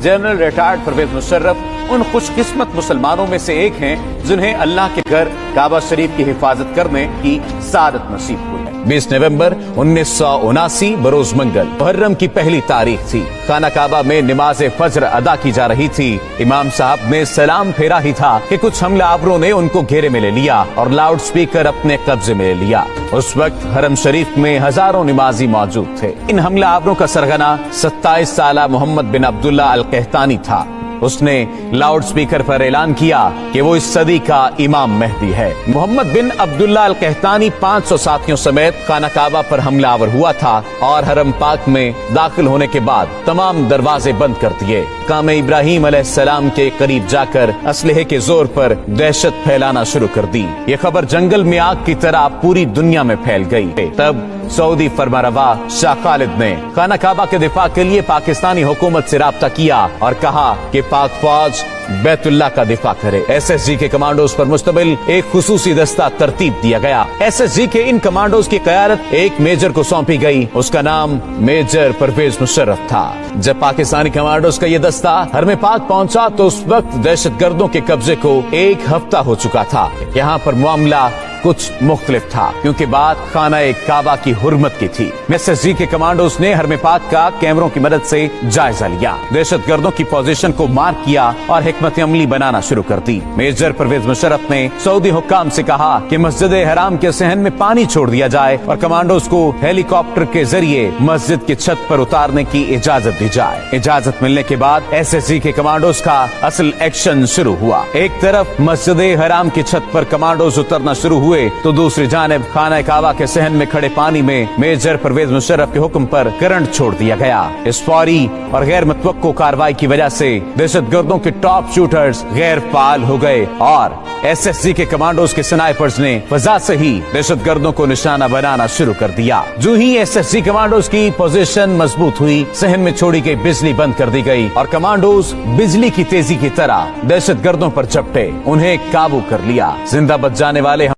General retired Pervez Musharraf ان خوش قسمت مسلمانوں میں سے ایک ہیں جنہیں اللہ کے گھر کعبہ شریف کی حفاظت کرنے کی سعادت نصیب ہوئی ہے۔ 20 نومبر 1979 بروز منگل محرم کی پہلی تاریخ تھی۔ خانہ کعبہ میں نماز فجر ادا کی جا رہی تھی۔ امام صاحب نے سلام پھیرا ہی تھا کہ کچھ حملہ آوروں نے ان کو گھیرے میں لے لیا اور لاؤڈ سپیکر اپنے قبضے میں لے لیا۔ اس وقت حرم شریف میں ہزاروں نمازی موجود تھے۔ ان حملہ آوروں کا سرغنہ 27 سالہ محمد بن عبداللہ القحطانی تھا۔ اس نے لاؤڈ سپیکر پر اعلان کیا کہ وہ اس صدی کا امام مہدی ہے۔ محمد بن عبداللہ القحطانی 500 ساتھیوں سمیت خانہ کعبہ پر حملہ آور ہوا تھا اور حرم پاک میں داخل ہونے کے بعد تمام دروازے بند کر دیے۔ مقام ابراہیم علیہ السلام کے قریب جا کر اسلحے کے زور پر دہشت پھیلانا شروع کر دی۔ یہ خبر جنگل میں آگ کی طرح پوری دنیا میں پھیل گئی۔ تب سعودی فرمانروا شاہ خالد نے خانہ کعبہ کے دفاع کے لیے پاکستانی حکومت سے رابطہ کیا اور کہا کہ پاک فوج بیت اللہ کا دفاع کرے۔ ایس ایس جی کے کمانڈوز پر مشتمل ایک خصوصی دستہ ترتیب دیا گیا۔ ایس ایس جی کے ان کمانڈوز کی قیادت ایک میجر کو سونپی گئی۔ اس کا نام میجر پرویز مشرف تھا۔ جب پاکستانی کمانڈوز کا یہ دستہ حرم پاک پہنچا تو اس وقت دہشت گردوں کے قبضے کو 1 ہفتہ ہو چکا تھا۔ یہاں پر معاملہ کچھ مختلف تھا کیونکہ بات خانہ کعبہ کی حرمت کی تھی۔ ایس ایس جی کے کمانڈوز نے حرم پاک کا کیمروں کی مدد سے جائزہ لیا، دہشت گردوں کی پوزیشن کو مارک کیا اور حکمت عملی بنانا شروع کر دی۔ میجر پرویز مشرف نے سعودی حکام سے کہا کہ مسجد حرام کے صحن میں پانی چھوڑ دیا جائے اور کمانڈوز کو ہیلی کاپٹر کے ذریعے مسجد کی چھت پر اتارنے کی اجازت دی جائے۔ اجازت ملنے کے بعد ایس ایس جی کے کمانڈوز کا اصل ایکشن شروع ہوا۔ ایک طرف مسجد حرام کی چھت پر کمانڈوز اترنا شروع ہوئے تو دوسری جانب خانہ کعبہ کے صحن میں کھڑے پانی میں میجر پرویز مشرف کے حکم پر کرنٹ چھوڑ دیا گیا۔ اس فوری اور غیر متوقع کارروائی کی وجہ سے دہشت گردوں کے ٹاپ شوٹرز غیر فعال ہو گئے اور ایس ایس جی کے کمانڈوز کے سنائپرز نے فضا سے ہی دہشت گردوں کو نشانہ بنانا شروع کر دیا۔ جو ہی ایس ایس جی کمانڈوز کی پوزیشن مضبوط ہوئی، صحن میں چھوڑی گئی بجلی بند کر دی گئی اور کمانڈوز بجلی کی تیزی کی طرح دہشت گردوں پر جھپٹے، انہیں قابو کر لیا۔ زندہ بچ جانے والے